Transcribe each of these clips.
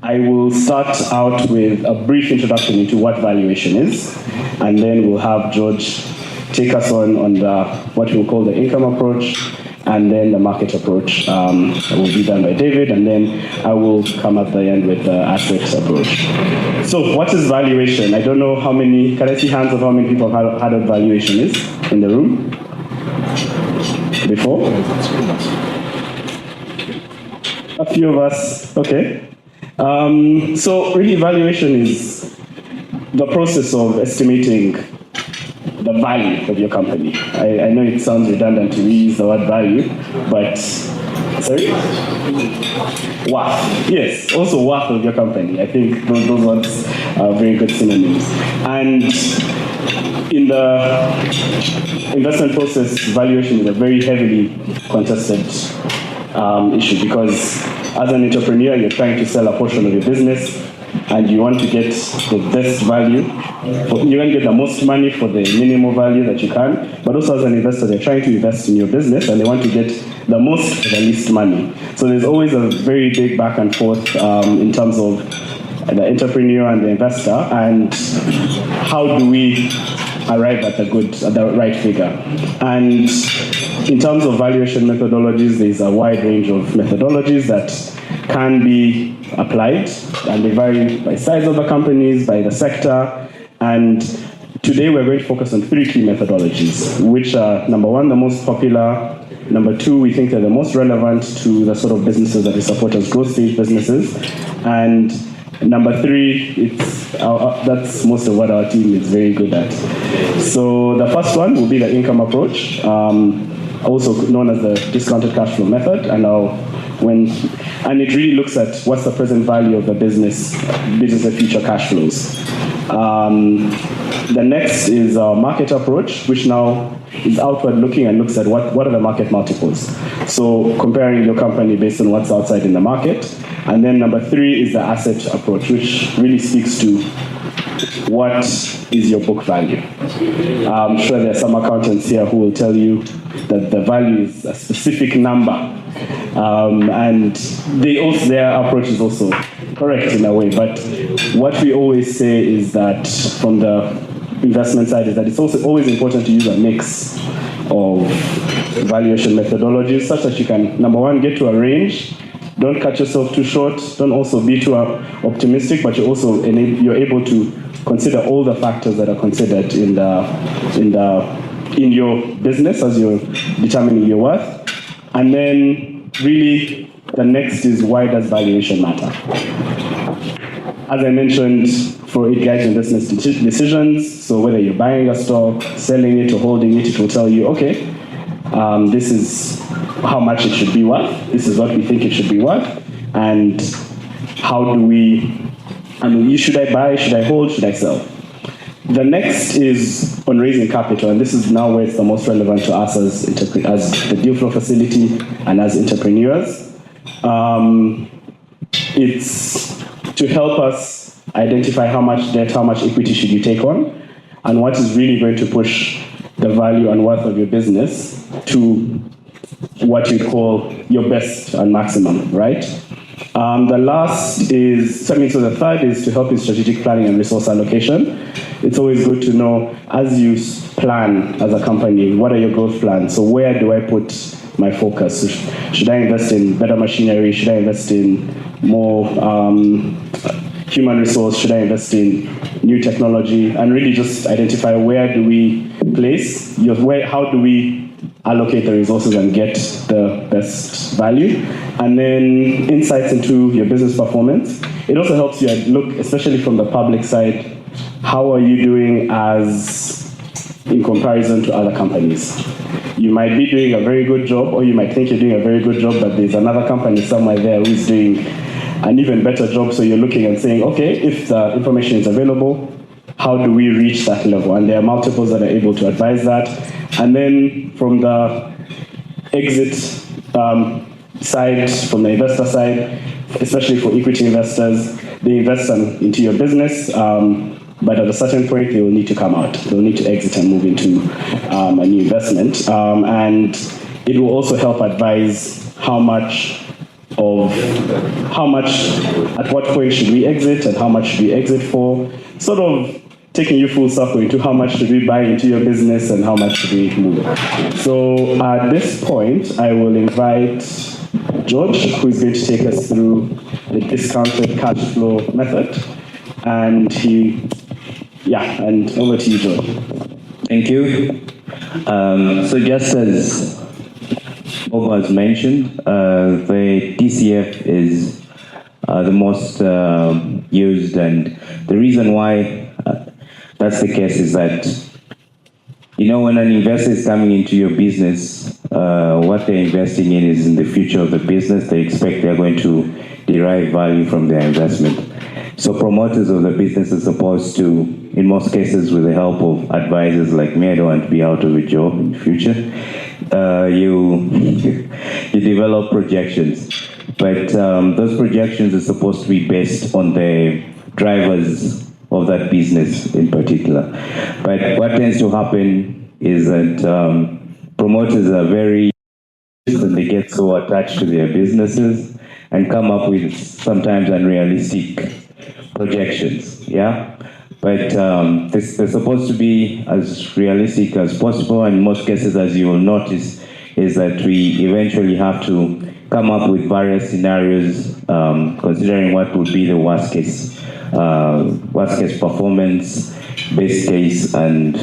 I will start out with a brief introduction into what valuation is, and then we'll have George take us on the what we'll call the income approach, and then the market approach will be done by David, and then I will come at the end with the asset approach. So what is valuation? I don't know how many, can I see hands of how many people have heard of valuation is in the room? Before? A few of us, okay. So really valuation is the process of estimating the value of your company. I know it sounds redundant to use the word value, but, sorry? Worth, yes, also worth of your company. I think those words are very good synonyms. And in the investment process, valuation is a very heavily contested issue, because as an entrepreneur, you're trying to sell a portion of your business, and you want to get the best value. You want to get the most money for the minimum value that you can, but also as an investor, they're trying to invest in your business, and they want to get the most for the least money. So there's always a very big back and forth in terms of the entrepreneur and the investor, and how do we arrive at the right figure. And in terms of valuation methodologies, there's a wide range of methodologies that can be applied, and they vary by size of the companies, by the sector. And today we're going to focus on 3 key methodologies, which are, number 1, the most popular. Number 2, we think they're the most relevant to the sort of businesses that we support as growth stage businesses. And number 3, that's most of what our team is very good at. So the first one will be the income approach, also known as the discounted cash flow method. And it really looks at what's the present value of the business and future cash flows. The next is our market approach, which now is outward looking and looks at what are the market multiples. So comparing your company based on what's outside in the market. And then number 3 is the asset approach, which really speaks to what is your book value. I'm sure there are some accountants here who will tell you that the value is a specific number. And their approach is also correct in a way. But what we always say is that from the investment side is that it's also always important to use a mix of valuation methodologies such that you can, number 1, get to a range. Don't cut yourself too short. Don't also be too optimistic, but you're able to consider all the factors that are considered in your business as you're determining your worth. And then really the next is, why does valuation matter? As I mentioned, it guides investment decisions. So whether you're buying a stock, selling it, or holding it, it will tell you, okay, this is how much it should be worth. This is what we think it should be worth. And should I buy, should I hold, should I sell? The next is on raising capital, and this is now where it's the most relevant to us as the deal flow facility and as entrepreneurs. It's to help us identify how much debt, how much equity should you take on, and what is really going to push the value and worth of your business to what you call your best and maximum, right? The third is to help in strategic planning and resource allocation. It's always good to know, as you plan as a company, what are your growth plans? So where do I put my focus? Should I invest in better machinery? Should I invest in more human resource? Should I invest in new technology? And really just identify, where do we place, how do we allocate the resources and get the best value? And then insights into your business performance. It also helps you look, especially from the public side, how are you doing in comparison to other companies? You might be doing a very good job, or you might think you're doing a very good job, but there's another company somewhere there who's doing an even better job. So you're looking and saying, okay, if the information is available, how do we reach that level? And there are multiples that are able to advise that. And then from the exit side, from the investor side, especially for equity investors, they invest into your business, but at a certain point they will need to come out. They'll need to exit and move into a new investment. And it will also help advise how much of how much, at what point should we exit and how much should we exit for, sort of taking you full circle into how much should we buy into your business and how much should we move. So at this point, I will invite George, who is going to take us through the discounted cash flow method. And and over to you, George. Thank you. So just as Bob has mentioned, the DCF is the most used, and the reason why that's the case is that, when an investor is coming into your business, what they're investing in is in the future of the business. They expect they're going to derive value from their investment. So promoters of the business are supposed to, in most cases with the help of advisors like me, I don't want to be out of a job in the future, you develop projections. But those projections are supposed to be based on the drivers of that business in particular. But what tends to happen is that promoters are very, and they get so attached to their businesses and come up with sometimes unrealistic projections, But they're supposed to be as realistic as possible, and in most cases, as you will notice, is that we eventually have to come up with various scenarios, considering what would be the worst case performance, best case, and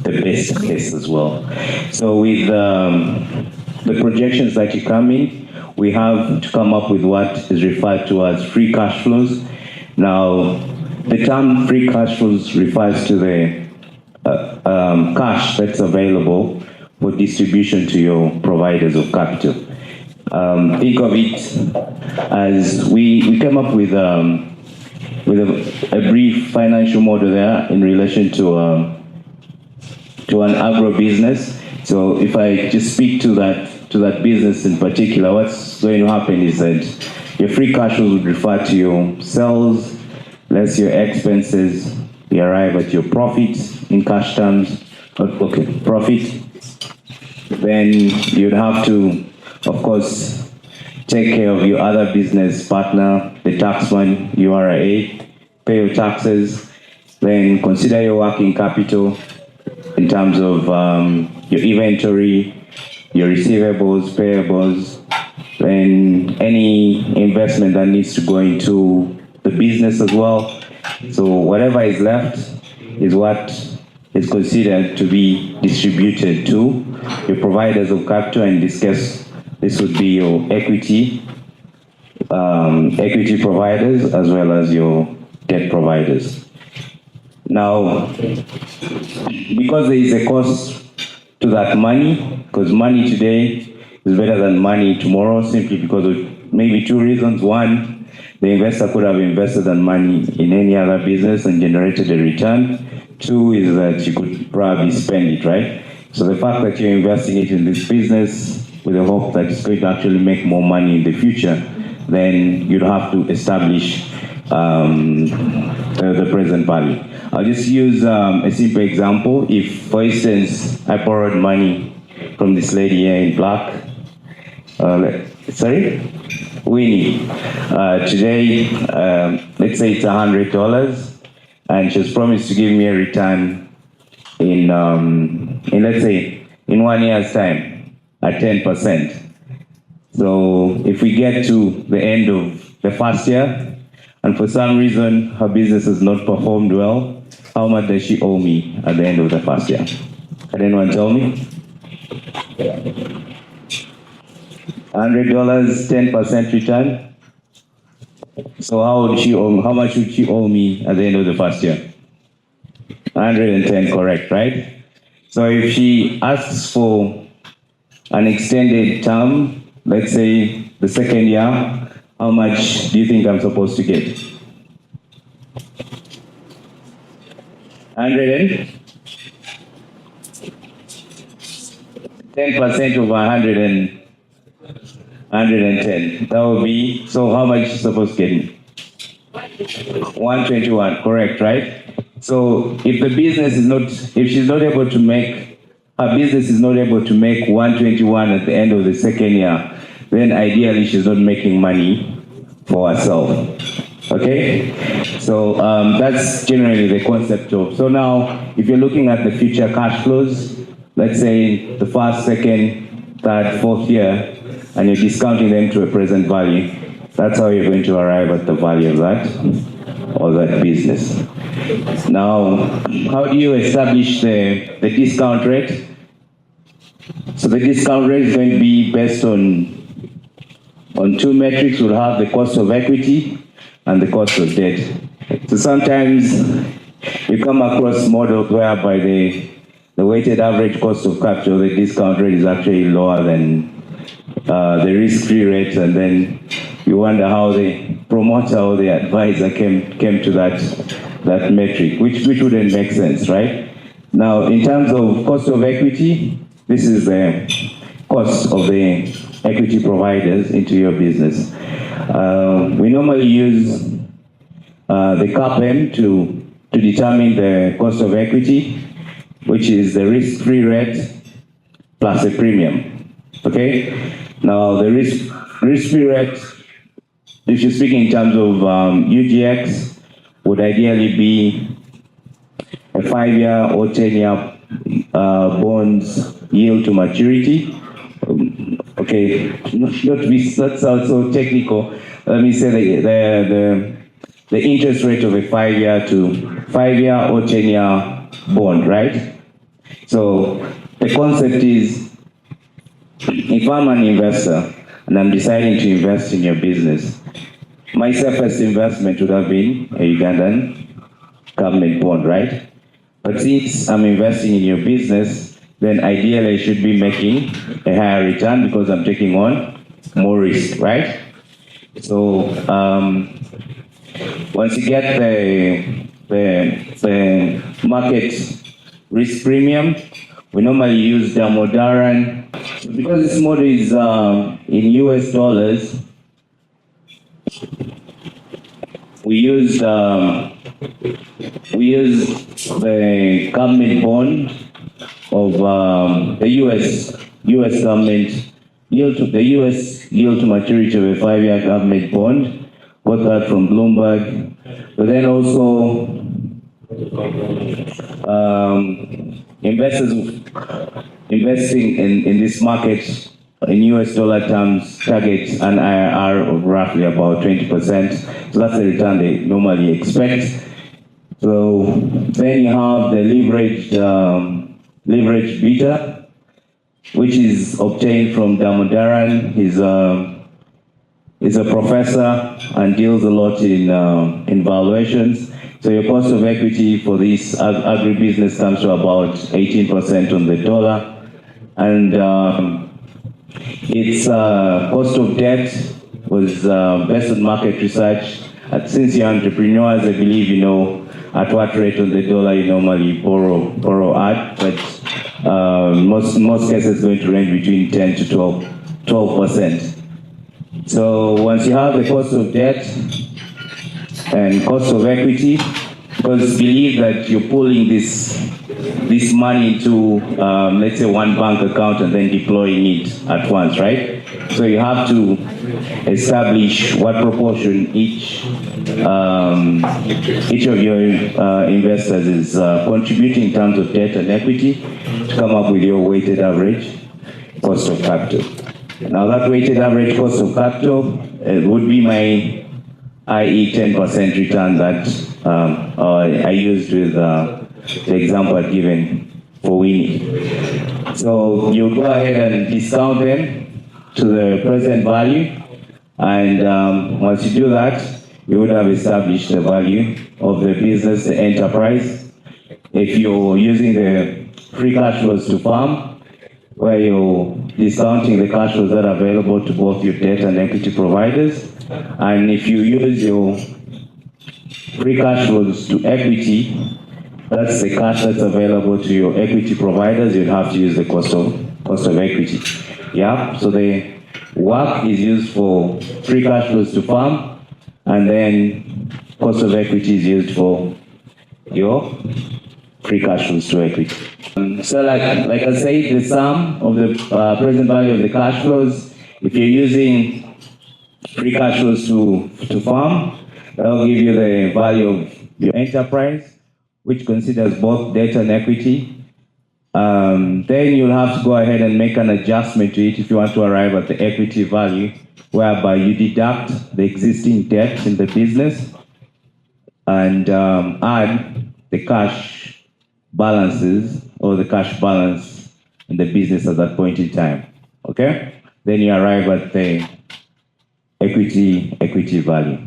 the best case as well. So with the projections that you come in, we have to come up with what is referred to as free cash flows. Now, the term free cash flows refers to the cash that's available for distribution to your providers of capital. Think of it as we came up with a brief financial model there in relation to an agro business. So if I just speak to that business in particular, what's going to happen is that your free cash flow would refer to your sales, less your expenses. You arrive at your profit in cash terms. Profit. Then you'd have to, of course, take care of your other business partner, the taxman, URA, pay your taxes, then consider your working capital in terms of your inventory, your receivables, payables, then any investment that needs to go into the business as well. So whatever is left is what is considered to be distributed to your providers of capital. In this case, this would be your equity providers as well as your debt providers. Now, because there is a cost to that money, because money today is better than money tomorrow, simply because of maybe two reasons. One, the investor could have invested that money in any other business and generated a return. Two is that you could probably spend it, right? So the fact that you're investing it in this business with the hope that it's going to actually make more money in the future, then you'd have to establish the present value. I'll just use a simple example. If, for instance, I borrowed money from this lady here in black, Winnie. Today, let's say it's $100, and she's promised to give me a return in let's say, in 1 year's time at 10%. So if we get to the end of the first year, and for some reason her business has not performed well, how much does she owe me at the end of the first year? Can anyone tell me? $100, 10% return. So how much would she owe me at the end of the first year? 110, correct, right? So if she asks for an extended term, let's say the second year, how much do you think I'm supposed to get? 100 10% of 110. That would be, so how much is she supposed to get? 121, correct, right? So if the business is not, if she's not able to make her business is not able to make 121 at the end of the second year, then ideally she's not making money for herself. Okay? So that's generally the concept of. So now, if you're looking at the future cash flows, let's say the first, second, third, fourth year, and you're discounting them to a present value, that's how you're going to arrive at the value of that, or that business. Now, how do you establish the discount rate? So the discount rate is going to be based on two metrics. We'll have the cost of equity and the cost of debt. So sometimes you come across models whereby the weighted average cost of capital, the discount rate is actually lower than the risk-free rate, and then you wonder how the promoter or the advisor came to that metric, which wouldn't make sense, right? Now, in terms of cost of equity, this is the cost of the equity providers into your business. We normally use the CAPM to determine the cost of equity, which is the risk-free rate plus a premium. Okay? Now, the risk-free rate, if you're speaking in terms of UGX, would ideally be a 5-year or 10-year bonds yield to maturity. Okay, not sound so technical. Let me say the interest rate of a 5-year or 10-year bond, right? So the concept is, if I'm an investor and I'm deciding to invest in your business, my safest investment would have been a Ugandan government bond, right? But since I'm investing in your business, then ideally I should be making a higher return because I'm taking on more risk, right? So once you get the market risk premium, we normally use Damodaran. Because this model is in US dollars, we use the government bond of the US government yield to the US yield to maturity of a 5-year government bond. Got that from Bloomberg, but then also investors investing in this market in US dollar terms target an IRR of roughly about 20%. So that's the return they normally expect. So then you have the leverage beta, which is obtained from Damodaran. He's a professor and deals a lot in valuations. So your cost of equity for this agribusiness comes to about 18% on the dollar. And its cost of debt was based on market research. Since you're entrepreneurs, I believe you know at what rate on the dollar you normally borrow at, but most cases it's going to range between 10 to 12%. So once you have the cost of debt and cost of equity, because believe that you're pulling this money into, let's say, one bank account and then deploying it at once, right? So you have to establish what proportion each of your investors is contributing in terms of debt and equity to come up with your weighted average cost of capital. Now that weighted average cost of capital would be my i.e. 10% return that I used with the example I'd given for Winnie. So you go ahead and discount them to the present value, and once you do that, you would have established the value of the business, the enterprise. If you're using the free cash flows to farm, where you're discounting the cash flows that are available to both your debt and equity providers, and if you use your free cash flows to equity, that's the cash that's available to your equity providers. You'd have to use the cost of equity. Yeah. So the work is used for free cash flows to farm, and then cost of equity is used for your free cash flows to equity. So like I said, the sum of the present value of the cash flows, if you're using free cash flows to farm, that will give you the value of your enterprise, which considers both debt and equity. Then you'll have to go ahead and make an adjustment to it if you want to arrive at the equity value, whereby you deduct the existing debt in the business and add the cash balances or the cash balance in the business at that point in time. Okay? Then you arrive at the equity value.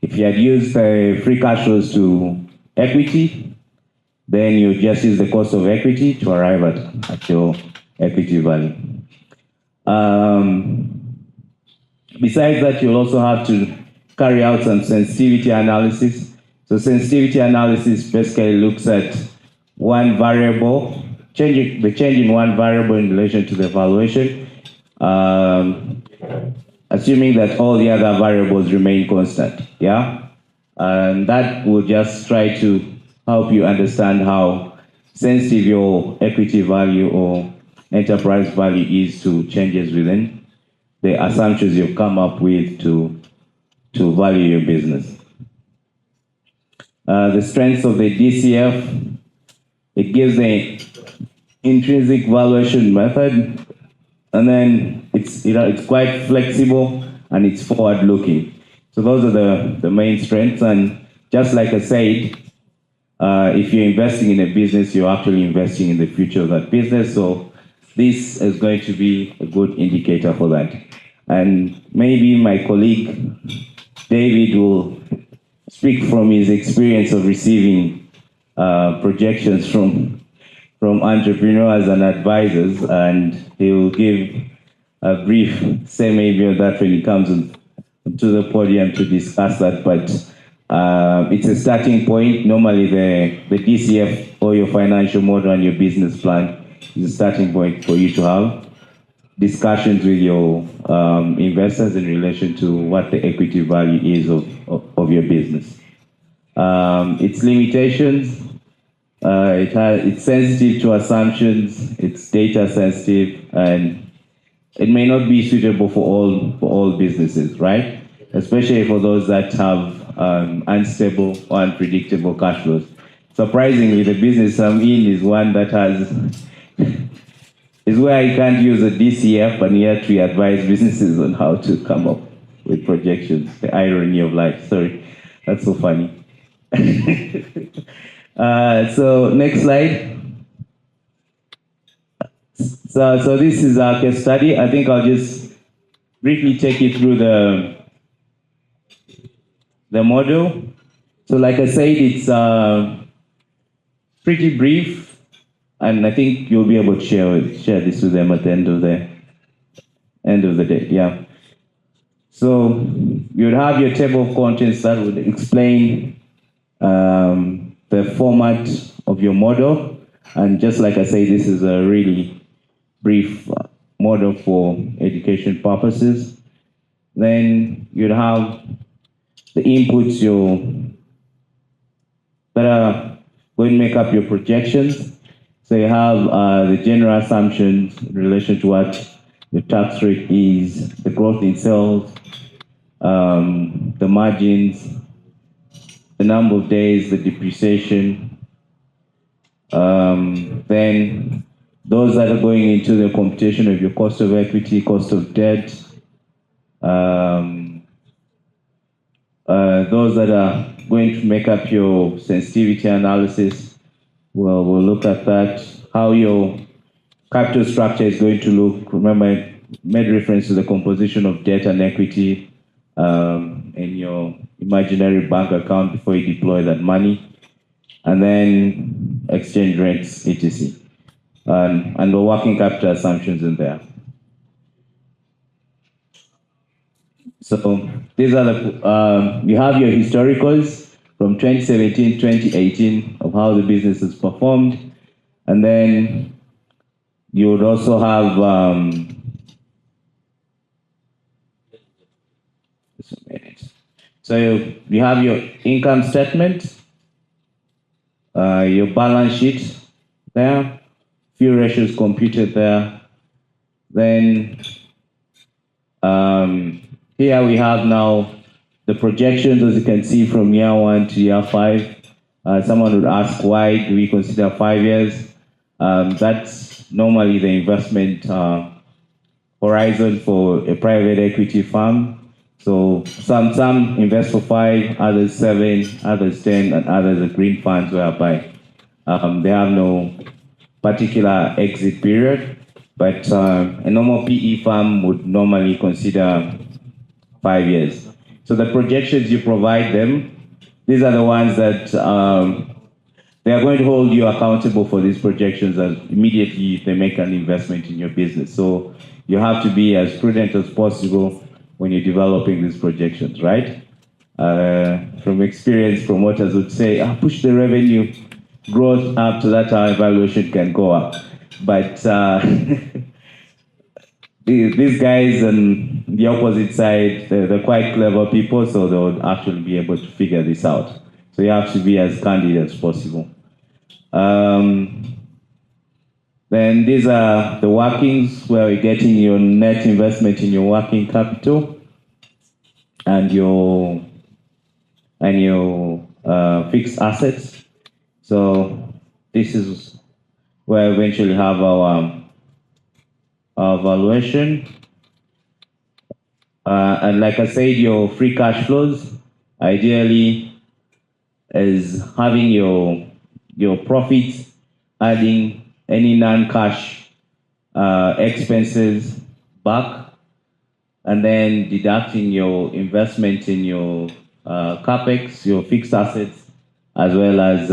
If you had used free cash flows to equity, then you just use the cost of equity to arrive at your equity value. Besides that, you'll also have to carry out some sensitivity analysis. So sensitivity analysis basically looks at one variable, the change in one variable in relation to the valuation, assuming that all the other variables remain constant, yeah? And that will just try to help you understand how sensitive your equity value or enterprise value is to changes within the assumptions you've come up with to value your business. The strengths of the DCF, it gives the intrinsic valuation method, and then it's quite flexible and it's forward-looking. So those are the main strengths, and just like I said, if you're investing in a business, you're actually investing in the future of that business. So this is going to be a good indicator for that. And maybe my colleague David will speak from his experience of receiving projections from entrepreneurs and advisors, and he will give a brief say maybe on that when he comes to the podium to discuss that. But it's a starting point. Normally the DCF or your financial model and your business plan is a starting point for you to have discussions with your investors in relation to what the equity value is of your business. Its limitations, it's sensitive to assumptions, it's data sensitive, and it may not be suitable for all businesses, right? Especially for those that have unstable or unpredictable cash flows. Surprisingly, the business I'm in is one that has is where I can't use a DCF, and yet we advise businesses on how to come up with projections. The irony of life. Sorry, that's so funny. So next slide. So this is our case study. I think I'll just briefly take you through the model. So like I said, it's pretty brief, and I think you'll be able to share this with them at the end of the day. Yeah. So you'd have your table of contents that would explain the format of your model, and just like I say, this is a really brief model for education purposes. Then you'd have the inputs that are going to make up your projections. So you have the general assumptions in relation to what your tax rate is, the growth in sales, the margins, the number of days, the depreciation. Then those that are going into the computation of your cost of equity, cost of debt, those that are going to make up your sensitivity analysis, well, we'll look at that. How your capital structure is going to look. Remember, I made reference to the composition of debt and equity in your imaginary bank account before you deploy that money. And then exchange rates, etc. And the working capital assumptions in there. So these are you have your historicals from 2017, 2018 of how the business has performed. And then you would also have so you have your income statement, your balance sheet there, few ratios computed there. Then here we have now the projections, as you can see, from year 1 to year 5. Someone would ask, why do we consider 5 years? That's normally the investment horizon for a private equity firm. So some invest for 5, others 7, others 10, and others are green funds whereby they have no particular exit period. But a normal PE firm would normally consider 5 years. So the projections you provide them, these are the ones that they are going to hold you accountable for these projections as immediately they make an investment in your business. So you have to be as prudent as possible when you're developing these projections, right? From experience, promoters would say, push the revenue growth up to that our valuation can go up. But these guys on the opposite side, they're quite clever people, so they would actually be able to figure this out. So you have to be as candid as possible. Then these are the workings where we're getting your net investment in your working capital and your fixed assets. So this is where we eventually have our valuation. And like I said, your free cash flows ideally is having your profits, adding any non-cash expenses back, and then deducting your investment in your capex, your fixed assets, as well as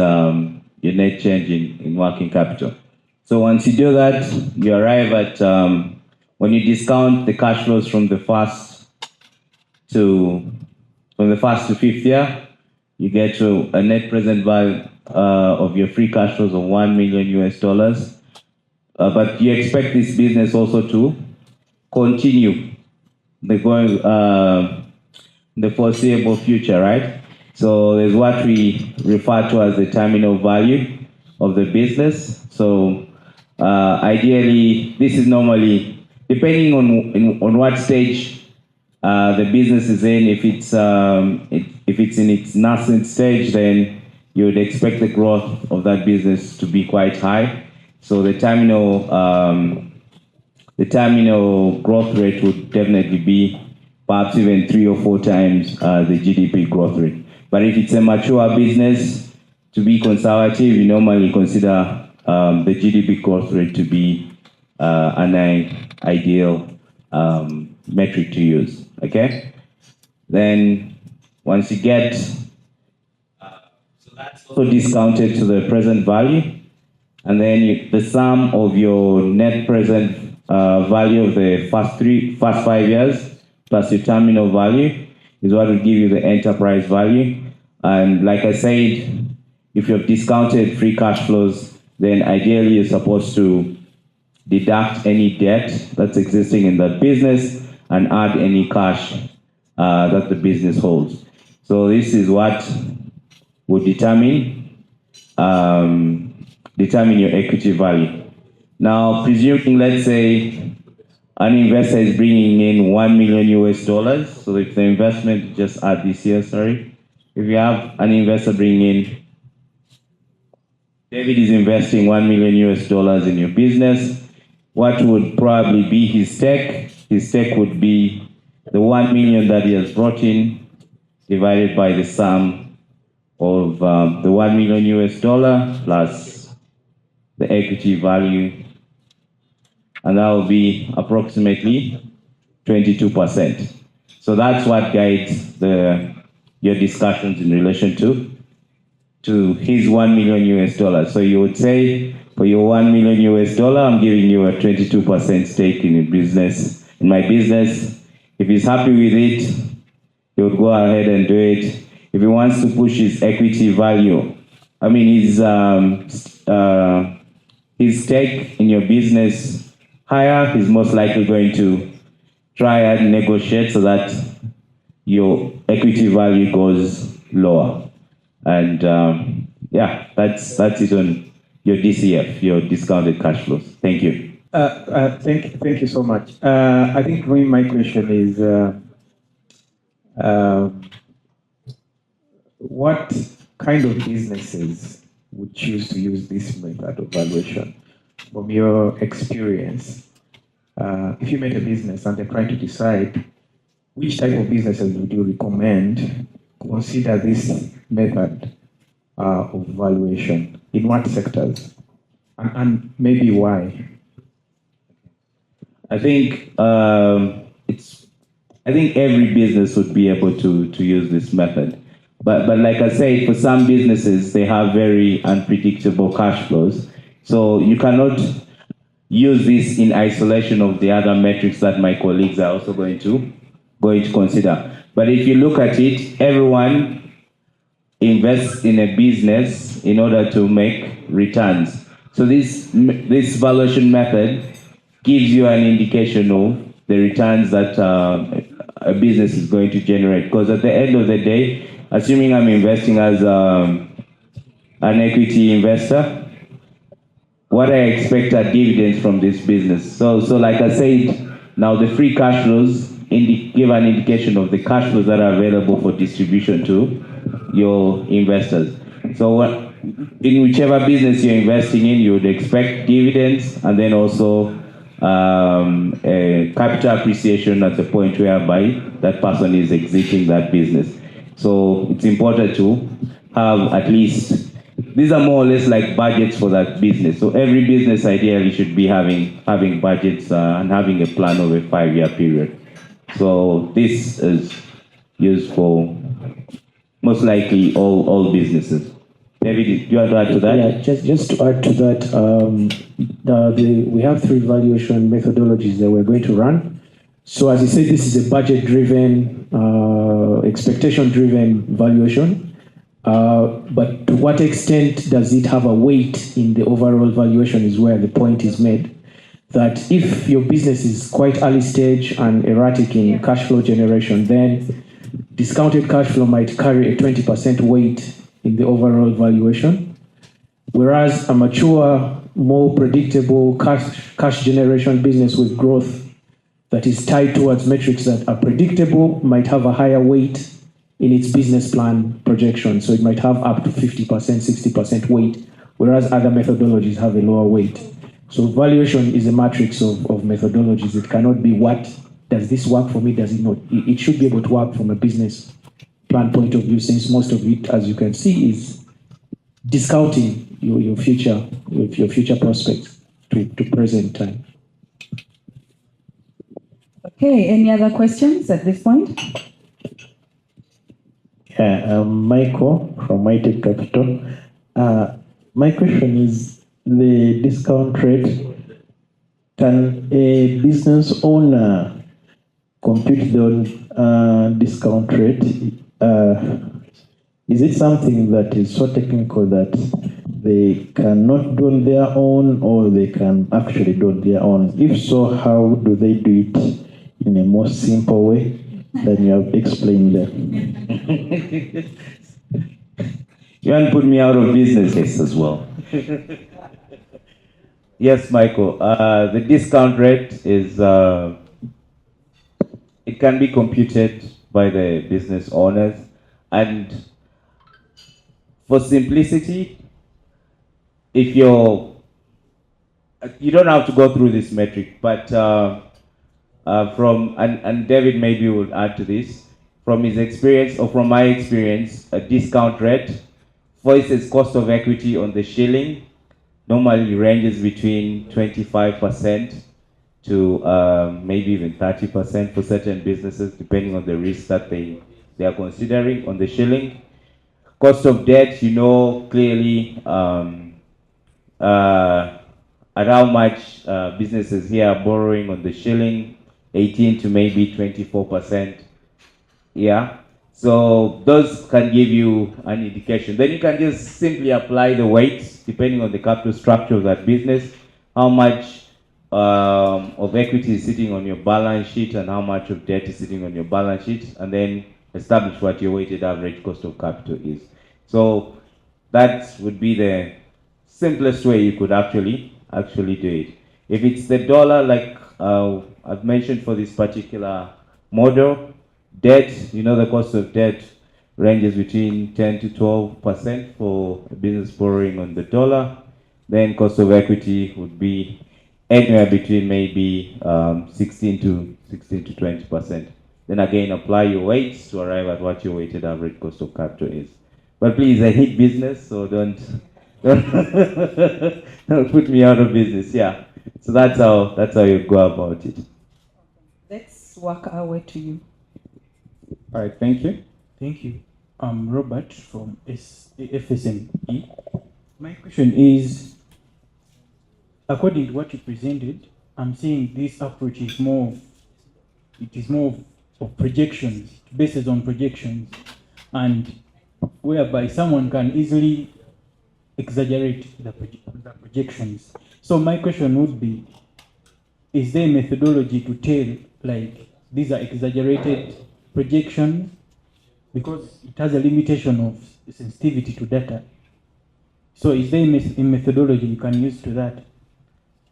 your net change in working capital. So once you do that, you arrive at, when you discount the cash flows from the first to fifth year, you get to a net present value of your free cash flows of $1 million. But you expect this business also to continue the foreseeable future, right? So there's what we refer to as the terminal value of the business. So ideally, this is normally, depending on what stage the business is in. If it's in its nascent stage, then you would expect the growth of that business to be quite high. So the terminal growth rate would definitely be perhaps even 3 or 4 times the GDP growth rate. But if it's a mature business, to be conservative, we normally consider the GDP growth rate to be an ideal metric to use. Okay? Then once you get, so that's also discounted to the present value, and then the sum of your net present value of the first 5 years plus your terminal value is what will give you the enterprise value. And like I said, if you have discounted free cash flows, then ideally you're supposed to deduct any debt that's existing in that business and add any cash that the business holds. So this is what would determine your equity value. Now, presuming, let's say, an investor is bringing in $1 million. So if the investment, just add this here, sorry. If you have an investor bringing in, David is investing $1 million in your business, what would probably be his stake? His stake would be the 1 million that he has brought in divided by the sum of the $1 million plus the equity value, and that will be approximately 22%. So that's what guides your discussions in relation to his $1 million. So you would say, for your $1 million, I'm giving you a 22% stake in your business, in my business. If he's happy with it, he would go ahead and do it. If he wants to push his equity value, I mean his stake in your business higher, he's most likely going to try and negotiate so that your equity value goes lower. And yeah, that's it on DCF, your discounted cash flows. Thank you. Thank you so much. I think my question is, what kind of businesses would choose to use this method of valuation? From your experience, if you make a business and they're trying to decide which type of businesses would you recommend consider this method of valuation, in what sectors, and maybe why? I think I think every business would be able to use this method. But like I said, for some businesses, they have very unpredictable cash flows. So you cannot use this in isolation of the other metrics that my colleagues are also going to consider. But if you look at it, everyone invests in a business in order to make returns. So this valuation method gives you an indication of the returns that a business is going to generate. Because at the end of the day, assuming I'm investing as an equity investor, what I expect are dividends from this business. So like I said, now the free cash flows give an indication of the cash flows that are available for distribution to your investors. So in whichever business you're investing in, you would expect dividends and then also capital appreciation at the point whereby that person is exiting that business. So it's important to have at least, these are more or less like budgets for that business. So every business ideally should be having budgets and having a plan of a 5-year period. So this is used for most likely all businesses. David, do you want to add to that? Yeah, just to add to that, we have 3 valuation methodologies that we're going to run. So as you said, this is a budget-driven, expectation-driven valuation. But to what extent does it have a weight in the overall valuation is where the point is made. That if your business is quite early stage and erratic in cash flow generation, then discounted cash flow might carry a 20% weight in the overall valuation, whereas a mature, more predictable cash generation business with growth that is tied towards metrics that are predictable might have a higher weight in its business plan projection. So it might have up to 50%, 60% weight, whereas other methodologies have a lower weight. So valuation is a matrix of methodologies. It cannot be does this work for me, does it not? It should be able to work from a business plan point of view, since most of it, as you can see, is discounting your future prospects to present time. Okay, any other questions at this point? Yeah, I'm Michael from Mighty Capital. My question is the discount rate. Can a business owner compute the discount rate? Is it something that is so technical that they cannot do on their own, or they can actually do on their own? If so, how do they do it in a more simple way than you have explained there? You want to put me out of business as well. Yes, Michael. The discount rate is, it can be computed by the business owners. And for simplicity, if you don't have to go through this metric, but and David maybe will add to this, from his experience or from my experience, a discount rate versus cost of equity on the shilling normally ranges between 25% to maybe even 30% for certain businesses, depending on the risk that they are considering on the shilling. Cost of debt, clearly at how much businesses here are borrowing on the shilling, 18 to maybe 24%. Yeah. So those can give you an indication. Then you can just simply apply the weights depending on the capital structure of that business, how much of equity is sitting on your balance sheet and how much of debt is sitting on your balance sheet, and then establish what your weighted average cost of capital is. So that would be the simplest way you could actually do it. If it's the dollar, like I've mentioned for this particular model, debt, the cost of debt ranges between 10 to 12% for a business borrowing on the dollar. Then cost of equity would be anywhere between maybe 16 to 20%. Then again, apply your weights to arrive at what your weighted average cost of capital is. But please, I hate business, so don't don't put me out of business. Yeah. So that's how you go about it. Let's work our way to you. All right, thank you. Thank you. I'm Robert from FSME. My question is, according to what you presented, I'm seeing this approach is more of projections, based on projections, and whereby someone can easily exaggerate the projections. So my question would be, is there a methodology to tell, like, these are exaggerated projections because it has a limitation of sensitivity to data? So is there a methodology you can use to that?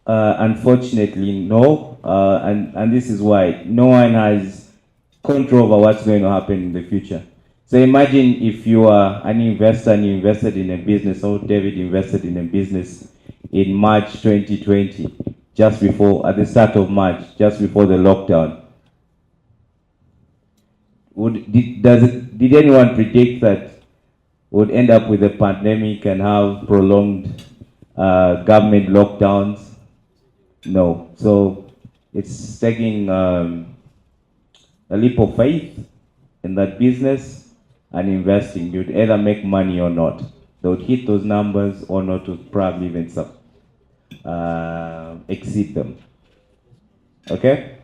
Unfortunately, no. And this is why no one has control over what's going to happen in the future. So imagine if you are an investor and you invested in a business, or David invested in a business in March 2020, at the start of March, just before the lockdown. Did anyone predict that would end up with a pandemic and have prolonged government lockdowns? No. So it's taking a leap of faith in that business and investing. You'd either make money or not. They would hit those numbers or not, to probably even exceed them. Okay?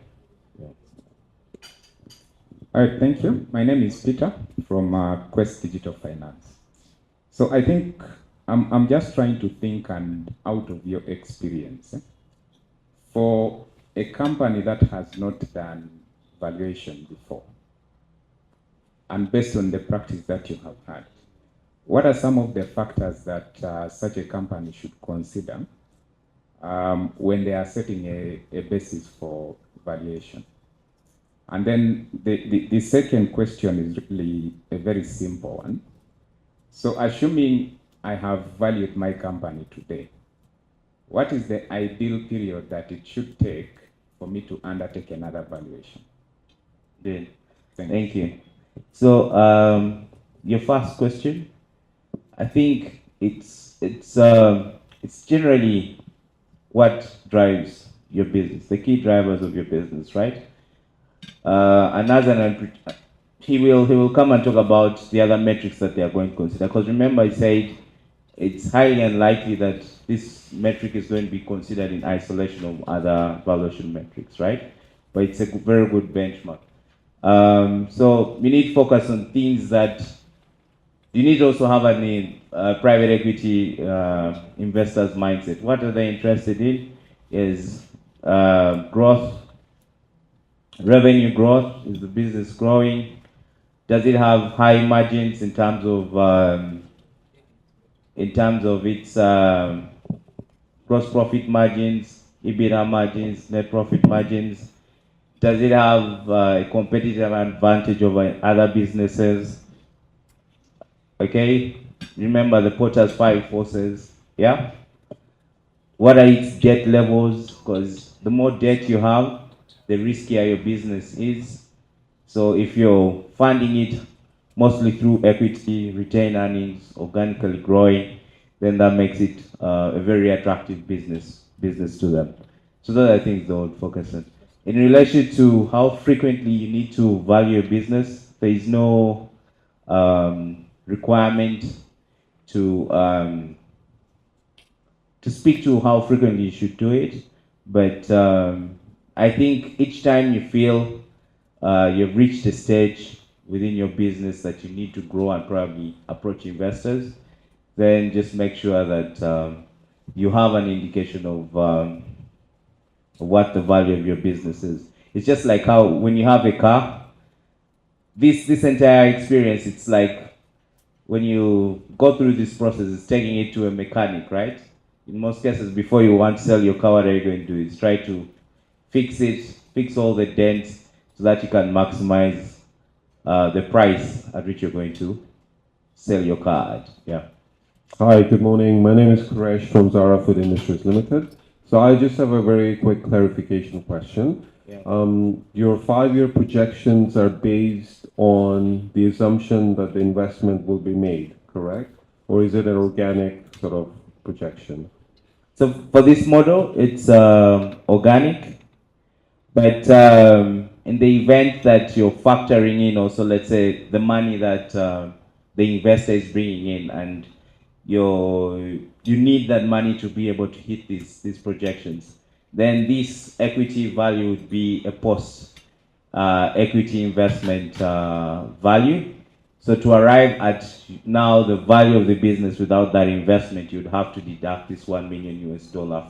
All right, thank you. My name is Peter from Quest Digital Finance. So I think I'm just trying to think and out of your experience. For a company that has not done valuation before, and based on the practice that you have had, what are some of the factors that such a company should consider when they are setting a basis for valuation? And then the second question is really a very simple one. So assuming I have valued my company today, what is the ideal period that it should take for me to undertake another valuation? Good. Thank you. So your first question, I think it's generally what drives your business, the key drivers of your business, right? He will come and talk about the other metrics that they are going to consider. Because remember, I said it's highly unlikely that this metric is going to be considered in isolation of other valuation metrics, right? But it's a very good benchmark. So we need to focus on things that you need to also have a private equity investor's mindset. What are they interested in? Is growth, revenue growth. Is the business growing? Does it have high margins in terms of its gross profit margins, EBITDA margins, net profit margins? Does it have a competitive advantage over other businesses? Okay, remember the Potter's 5 forces, yeah? What are its debt levels? Because the more debt you have, the riskier your business is. So if you're funding it mostly through equity, retained earnings, organically growing, then that makes it a very attractive business to them. So those are things they would focus on. In relation to how frequently you need to value a business, there is no requirement to speak to how frequently you should do it. But I think each time you feel you've reached a stage within your business that you need to grow and probably approach investors, then just make sure that you have an indication of what the value of your business is. It's just like how when you have a car, this entire experience, it's like when you go through this process, it's taking it to a mechanic, right? in most cases, before you want to sell your car, what are you going to do is try to fix it, fix all the dents so that you can maximize the price at which you're going to sell your car at. Yeah. Hi, good morning. My name is Quresh from Zara Food Industries Limited. So I just have a very quick clarification question. Yeah. Your 5-year projections are based on the assumption that the investment will be made, correct? Or is it an organic sort of projection? So for this model, it's organic, but in the event that you're factoring in also, let's say, the money that the investor is bringing in, and you need that money to be able to hit these projections, then this equity value would be a post equity investment value. So to arrive at now the value of the business without that investment, you'd have to deduct this $1 million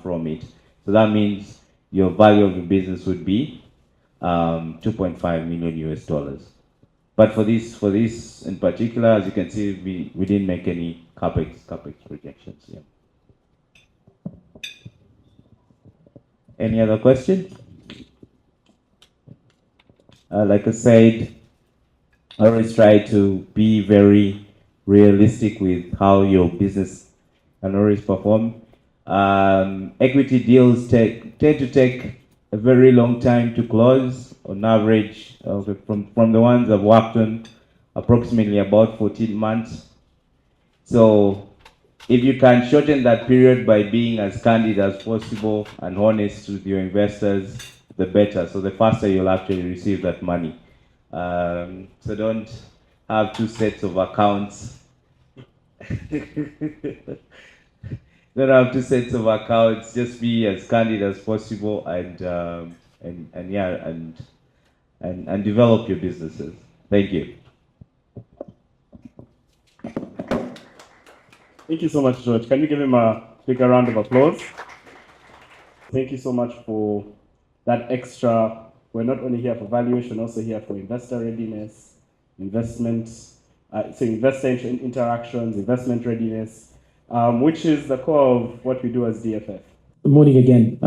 from it. So that means your value of the business would be $2.5 million. But for this in particular, as you can see, we didn't make any capex projections. Yeah. Any other questions? Like I said, I always try to be very realistic with how your business can always perform. Equity deals tend to take a very long time to close. On average, from the ones I've worked on, approximately about 14 months. So if you can shorten that period by being as candid as possible and honest with your investors, the better. So the faster you'll actually receive that money. So don't have two sets of accounts. Don't have two sets of accounts. Just be as candid as possible and develop your businesses. Thank you. Thank you so much, George. Can you give him a bigger round of applause? Thank you so much for that extra. We're not only here for valuation, also here for investor readiness, investor interactions, investment readiness, which is the core of what we do as DFF. Good morning again.